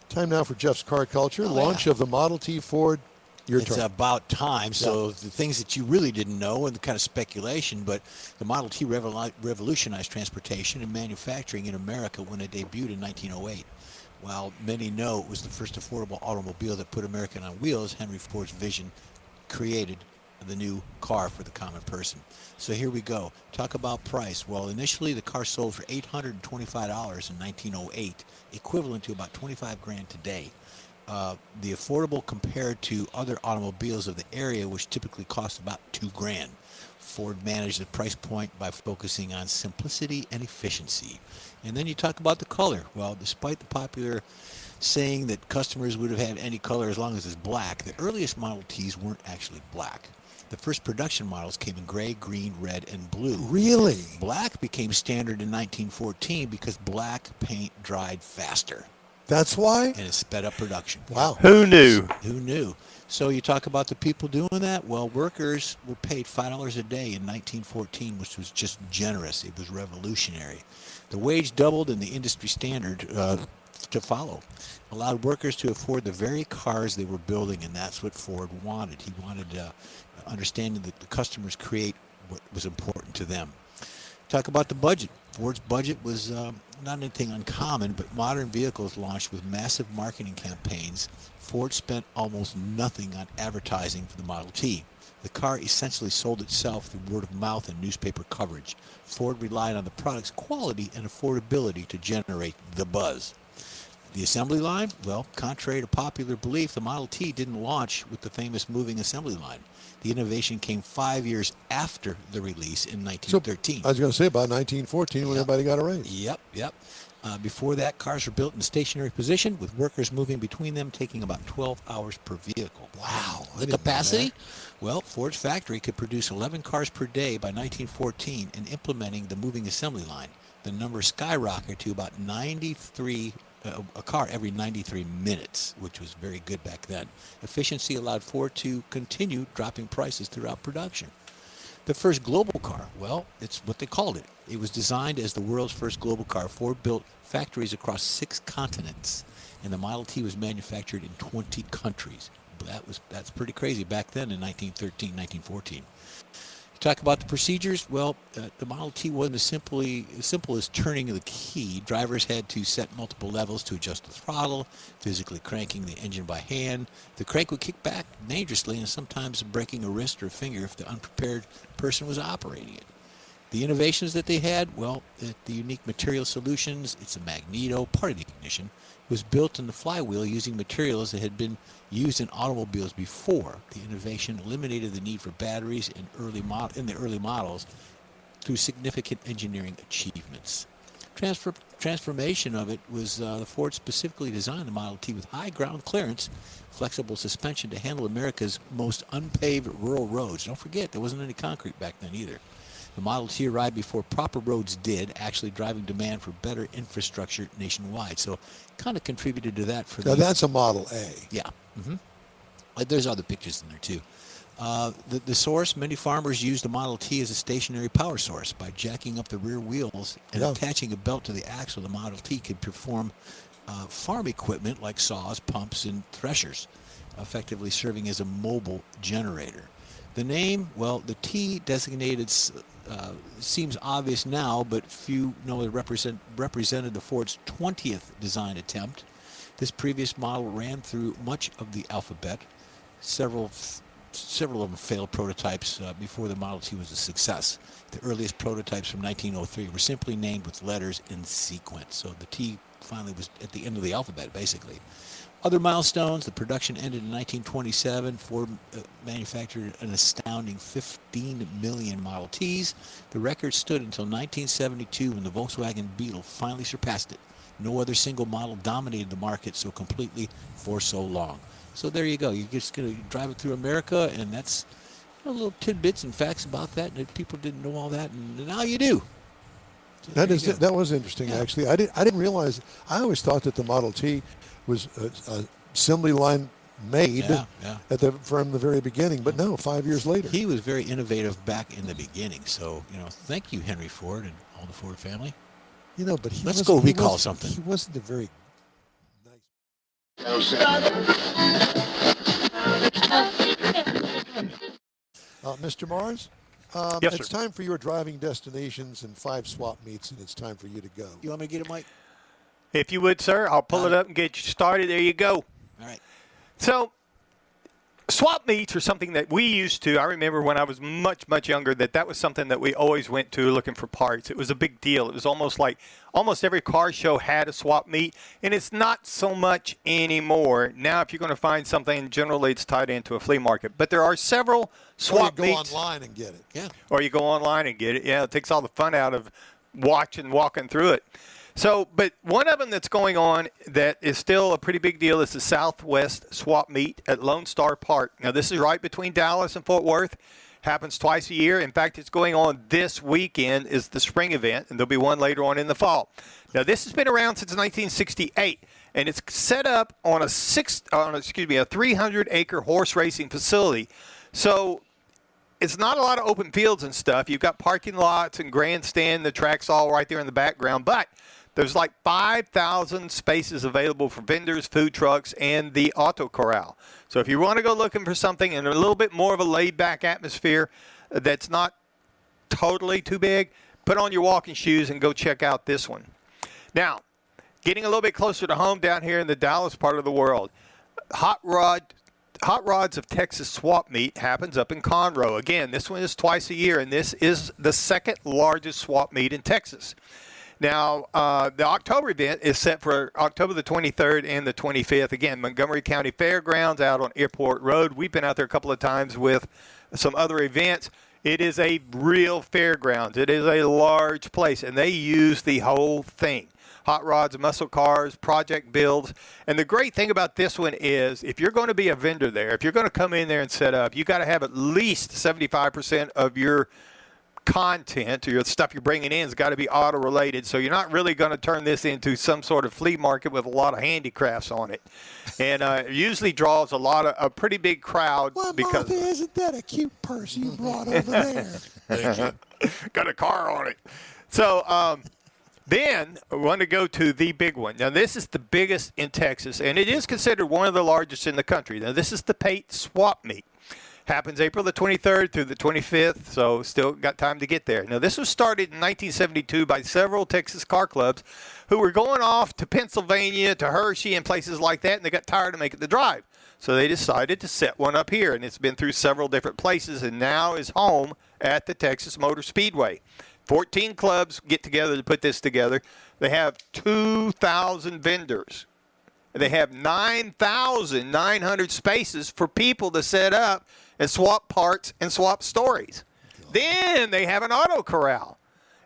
Time now for Jeff's Car Culture. Launch of the Model T Ford. Your It's turn. about time. So the things that you really didn't know and the kind of speculation, but the Model T revolutionized transportation and manufacturing in America when it debuted in 1908. While many know it was the first affordable automobile that put America on wheels, Henry Ford's vision created the new car for the common person. So here we go. Talk about price. Well, initially the car sold for $825 in 1908, equivalent to about 25 grand today. The affordable compared to other automobiles of the area, which typically cost about 2 grand. Ford managed the price point by focusing on simplicity and efficiency. And then you talk about the color. Well, despite the popular saying that customers would have had any color as long as it's black, the earliest Model Ts weren't actually black. The first production models came in gray, green, red, and blue. Really? Black became standard in 1914 because black paint dried faster. That's why? And it sped up production. Wow. Who knew? Who knew? So you talk about the people doing that. Well, workers were paid $5 a day in 1914, which was just generous. It was revolutionary. The wage doubled and the industry standard to follow allowed workers to afford the very cars they were building, and that's what Ford wanted. He wanted understanding that the customers create what was important to them. Talk about the budget. Ford's budget was not anything uncommon, but modern vehicles launched with massive marketing campaigns. Ford spent almost nothing on advertising for the Model T. The car essentially sold itself through word of mouth and newspaper coverage. Ford relied on the product's quality and affordability to generate the buzz. The assembly line? Well, contrary to popular belief, the Model T didn't launch with the famous moving assembly line. The innovation came 5 years after the release in 1913. So, I was going to say about 1914 when everybody got a raise. Yep. Before that, cars were built in a stationary position with workers moving between them, taking about 12 hours per vehicle. Wow. The capacity? Well, Ford's factory could produce 11 cars per day by 1914 and implementing the moving assembly line. The number skyrocketed to about 93 a car every 93 minutes, which was very good back then. Efficiency allowed Ford to continue dropping prices throughout production. The first global car, well, it's what they called it. It was designed as the world's first global car. Ford built factories across 6 continents, and the Model T was manufactured in 20 countries. That's pretty crazy back then in 1913, 1914. Talk about the procedures. Well, the Model T wasn't as simple as turning the key. Drivers had to set multiple levels to adjust the throttle, physically cranking the engine by hand. The crank would kick back dangerously and sometimes breaking a wrist or a finger if the unprepared person was operating it. The innovations that they had, well, the unique material solutions, it's a magneto, part of the ignition, was built in the flywheel using materials that had been used in automobiles before. The innovation eliminated the need for batteries in the early models through significant engineering achievements. Transformation of it was the Ford specifically designed the Model T with high ground clearance, flexible suspension to handle America's most unpaved rural roads. Don't forget, there wasn't any concrete back then either. The Model T arrived before proper roads did, actually driving demand for better infrastructure nationwide. So kind of contributed to that. Now that's a Model A. Yeah. Mm-hmm. There's other pictures in there too. The source, many farmers use the Model T as a stationary power source. By jacking up the rear wheels and attaching a belt to the axle, the Model T could perform farm equipment like saws, pumps, and threshers, effectively serving as a mobile generator. The name, well, the T designated seems obvious now, but few know it represented the Ford's 20th design attempt. This previous model ran through much of the alphabet. Several of them failed prototypes before the Model T was a success. The earliest prototypes from 1903 were simply named with letters in sequence. So the T finally was at the end of the alphabet, basically. Other milestones, the production ended in 1927. Ford manufactured an astounding 15 million Model Ts. The record stood until 1972 when the Volkswagen Beetle finally surpassed it. No other single model dominated the market so completely for so long. So there you go. You're just going to drive it through America, and that's little tidbits and facts about that. And people didn't know all that, and now you do. So that was interesting, actually. I didn't realize. I always thought that the Model T was a assembly line made from the very beginning, but no, 5 years later. He was very innovative back in the beginning. So, thank you, Henry Ford and all the Ford family. But let's go recall something. He wasn't a very Mr. Mars, Yes, it's sir. time for your driving destinations and 5 swap meets, and it's time for you to go. You want me to get it, Mike? If you would, sir, I'll pull Got it it. up and get you started. There you go. All right. So, swap meets are something that we used to. I remember when I was much younger that was something that we always went to looking for parts. It was a big deal. It was almost like almost every car show had a swap meet, and it's not so much anymore. Now, if you're going to find something, generally it's tied into a flea market. But there are several swap Or you go meets. online and get it. Yeah. Or you go online and get it. Yeah, it takes all the fun out of walking through it. So, but one of them that's going on that is still a pretty big deal is the Southwest Swap Meet at Lone Star Park. Now, this is right between Dallas and Fort Worth. Happens twice a year. In fact, it's going on this weekend is the spring event, and there'll be one later on in the fall. Now, this has been around since 1968, and it's set up on a 300-acre horse racing facility. So, it's not a lot of open fields and stuff. You've got parking lots and grandstand. The track's all right there in the background. But there's like 5,000 spaces available for vendors, food trucks, and the auto corral. So if you want to go looking for something in a little bit more of a laid-back atmosphere that's not totally too big, put on your walking shoes and go check out this one. Now, getting a little bit closer to home down here in the Dallas part of the world, Hot Rods of Texas Swap Meet happens up in Conroe. Again, this one is twice a year, and this is the second largest swap meet in Texas. Now, the October event is set for October the 23rd and the 25th. Again, Montgomery County Fairgrounds out on Airport Road. We've been out there a couple of times with some other events. It is a real fairgrounds. It is a large place, and they use the whole thing. Hot rods, muscle cars, project builds. And the great thing about this one is if you're going to be a vendor there, if you're going to come in there and set up, you got to have at least 75% of your content or your stuff you're bringing in has got to be auto related. So you're not really going to turn this into some sort of flea market with a lot of handicrafts on it. And it usually draws a pretty big crowd. Well, because Martha, isn't that a cute purse you brought over there? Thank you. got a car on it. So then we want to go to the big one. Now, this is the biggest in Texas, and it is considered one of the largest in the country. Now, this is the Pate Swap Meet. Happens April the 23rd through the 25th, so still got time to get there. Now, this was started in 1972 by several Texas car clubs who were going off to Pennsylvania, to Hershey, and places like that, and they got tired of making the drive. So they decided to set one up here, and it's been through several different places and now is home at the Texas Motor Speedway. 14 clubs get together to put this together. They have 2,000 vendors. They have 9,900 spaces for people to set up and swap parts and swap stories. Then they have an auto corral.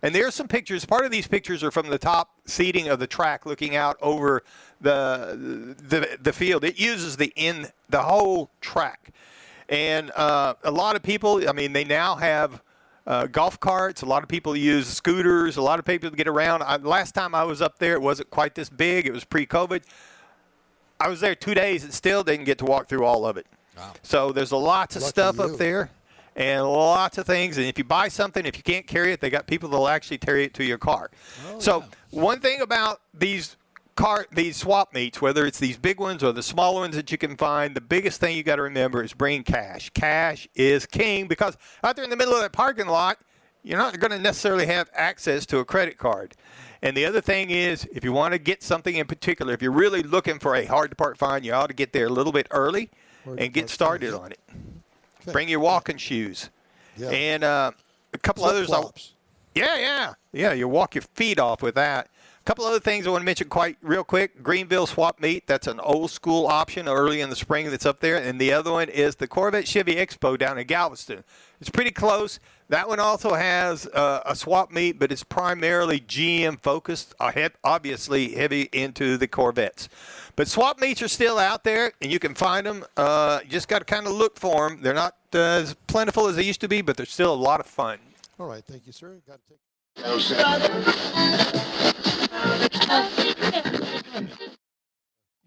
And there's some pictures. Part of these pictures are from the top seating of the track looking out over the field. It uses the whole track. And a lot of people, I mean, they now have golf carts. A lot of people use scooters. A lot of people to get around. Last time I was up there, it wasn't quite this big. It was pre-COVID. I was there 2 days and still didn't get to walk through all of it. Wow. So there's lots of Lucky stuff you. up there and lots of things. And if you buy something, if you can't carry it, they got people that will actually carry it to your car. Oh, So yeah. one thing about these swap meets, whether it's these big ones or the smaller ones that you can find, the biggest thing you got to remember is bring cash. Cash is king because out there in the middle of that parking lot, you're not going to necessarily have access to a credit card. And the other thing is, if you want to get something in particular, if you're really looking for a hard-to-part find, you ought to get there a little bit early and get started on it. Okay. Bring your walking shoes. Yeah. And a couple others. Flip-flops. Yeah. You walk your feet off with that. A couple other things I want to mention quite real quick. Greenville Swap Meet. That's an old school option early in the spring that's up there. And the other one is the Corvette Chevy Expo down in Galveston. It's pretty close. That one also has a swap meet, but it's primarily GM focused, obviously heavy into the Corvettes. But swap meets are still out there, and you can find them. You just got to kind of look for them. They're not as plentiful as they used to be, but they're still a lot of fun. All right, thank you, sir. Got to take. There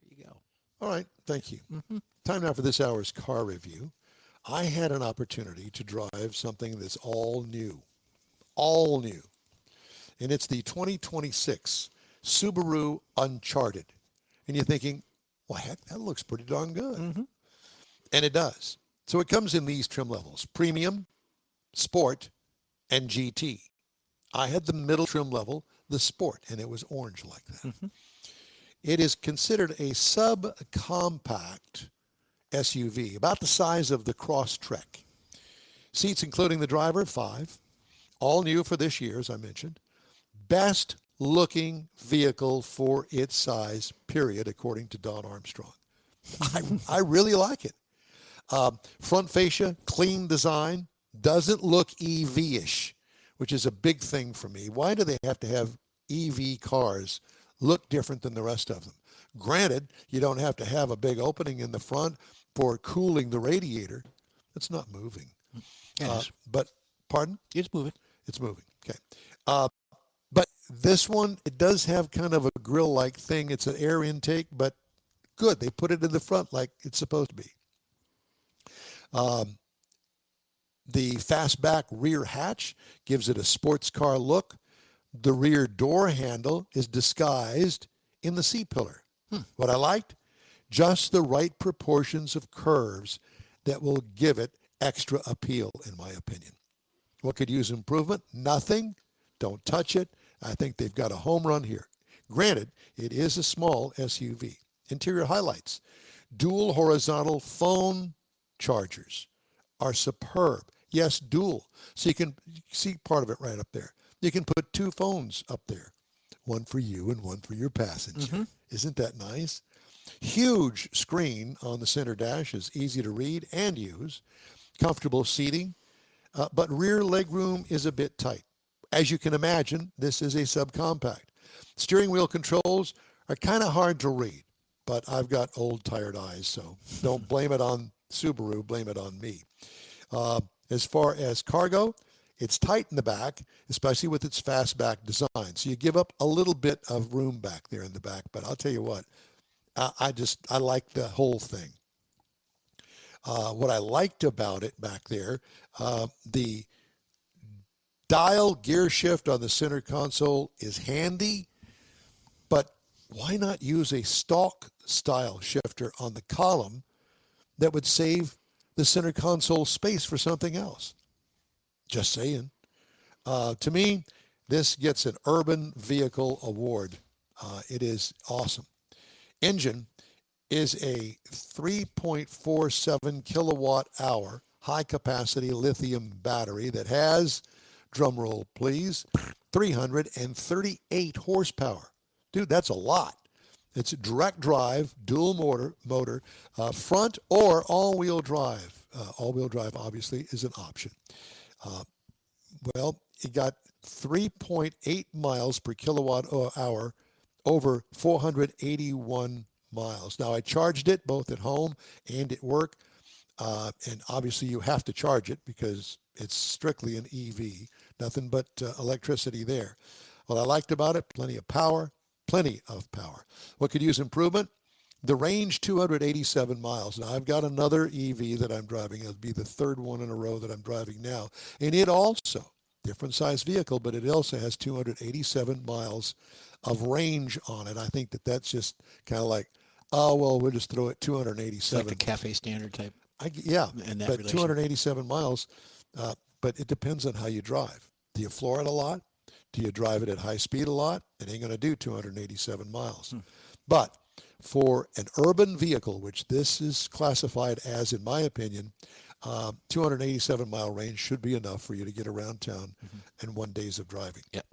you go. All right, thank you. Time now for this hour's car review. I had an opportunity to drive something that's all new, and it's the 2026 Subaru Uncharted. And you're thinking, well, heck, that looks pretty darn good. And it does. So it comes in these trim levels: Premium, Sport, and GT. I had the middle trim level, the Sport, and it was orange like that. It is considered a subcompact SUV, about the size of the Crosstrek. Seats including the driver, 5. All new for this year, as I mentioned. Best looking vehicle for its size, period, according to Don Armstrong. I really like it. Front fascia, clean design, doesn't look EV-ish, which is a big thing for me. Why do they have to have EV cars look different than the rest of them? Granted, you don't have to have a big opening in the front for cooling the radiator. It's not moving. But, pardon? It's moving. It's moving. Okay. But this one, it does have kind of a grill-like thing. It's an air intake, but good. They put it in the front like it's supposed to be. The fastback rear hatch gives it a sports car look. The rear door handle is disguised in the C-pillar. What I liked, just the right proportions of curves that will give it extra appeal, in my opinion. What could use improvement? Nothing. Don't touch it. I think they've got a home run here. Granted, it is a small SUV. Interior highlights: dual horizontal phone chargers are superb. Yes, dual. So you can see part of it right up there. You can put 2 phones up there, one for you and one for your passenger. Isn't that nice? Huge screen on the center dash is easy to read and use. Comfortable seating, but rear legroom is a bit tight. As you can imagine, this is a subcompact. Steering wheel controls are kind of hard to read, but I've got old, tired eyes, so don't blame it on Subaru, blame it on me. As far as cargo, it's tight in the back, especially with its fastback design. So you give up a little bit of room back there in the back, but I'll tell you what, I like the whole thing. What I liked about it back there, the dial gear shift on the center console is handy, but why not use a stock style shifter on the column that would save the center console space for something else? Just saying. To me, this gets an Urban Vehicle Award. It is awesome. Engine is a 3.47 kilowatt hour high capacity lithium battery that has, drum roll please, 338 horsepower. Dude, that's a lot. It's a direct drive, dual motor, front or all-wheel drive. All-wheel drive obviously is an option. Well, it got 3.8 miles per kilowatt hour over 481 miles. Now, I charged it both at home and at work, and obviously you have to charge it because it's strictly an EV, nothing but electricity there. What I liked about it, plenty of power. What could use improvement? The range, 287 miles. Now, I've got another EV that I'm driving. It'll be the third one in a row that I'm driving now. And it also, different size vehicle, but it also has 287 miles of range on it. I think that's just kind of like, oh, well, we'll just throw it 287. Like the cafe standard type. Yeah, in that but relation. 287 miles, but it depends on how you drive. Do you floor it a lot? Do you drive it at high speed a lot? It ain't going to do 287 miles. But for an urban vehicle, which this is classified as, in my opinion, 287 mile range should be enough for you to get around town in 1 days of driving. Yep.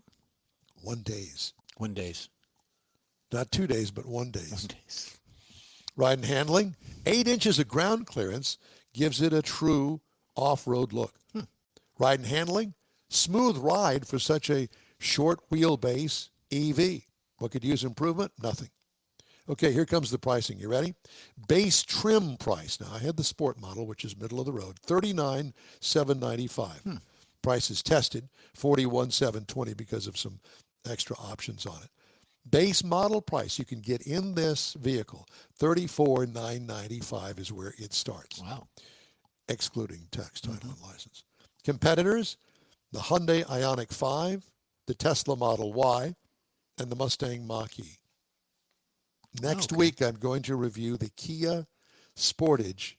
1 days. 1 days. Not 2 days, but 1 days. 1 days. Ride and handling, 8 inches of ground clearance gives it a true off-road look. Ride and handling, smooth ride for such a short wheelbase EV. What could use improvement? Nothing. Okay, here comes the pricing. You ready? Base trim price. Now, I had the sport model, which is middle of the road, $39,795. Price is tested, $41,720 because of some extra options on it. Base model price you can get in this vehicle, $34,995 is where it starts. Wow. Excluding tax, title, and license. Competitors, the Hyundai Ioniq 5, the Tesla Model Y, and the Mustang Mach-E. Next Okay. week, I'm going to review the Kia Sportage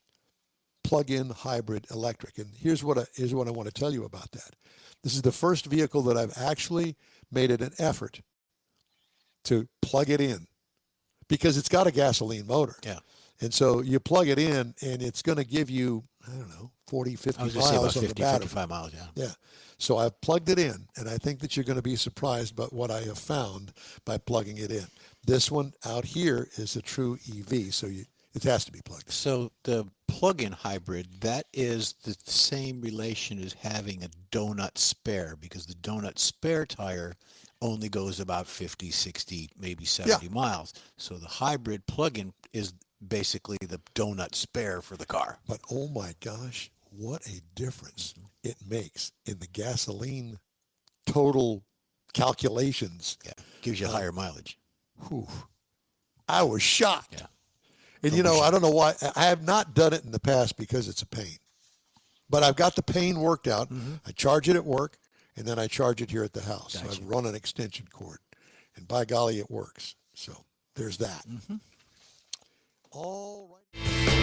plug-in hybrid electric. And here's what I want to tell you about that. This is the first vehicle that I've actually made it an effort to plug it in because it's got a gasoline motor. Yeah. And so you plug it in and it's going to give you, I don't know, 40, 50 I was going to say about miles on the 50, battery. 55 miles, yeah. Yeah. So I've plugged it in, and I think that you're going to be surprised by what I have found by plugging it in. This one out here is a true EV, so it has to be plugged in. So the plug-in hybrid, that is the same relation as having a donut spare, because the donut spare tire only goes about 50, 60, maybe 70 miles. So the hybrid plug-in is basically the donut spare for the car. But oh my gosh, what a difference it makes in the gasoline total calculations. Yeah, gives you higher mileage. Whew. I was shocked. Yeah. And you know, I don't know why. I have not done it in the past because it's a pain. But I've got the pain worked out. I charge it at work, and then I charge it here at the house. So Gotcha. I've run an extension cord. And by golly, it works. So there's that. All right.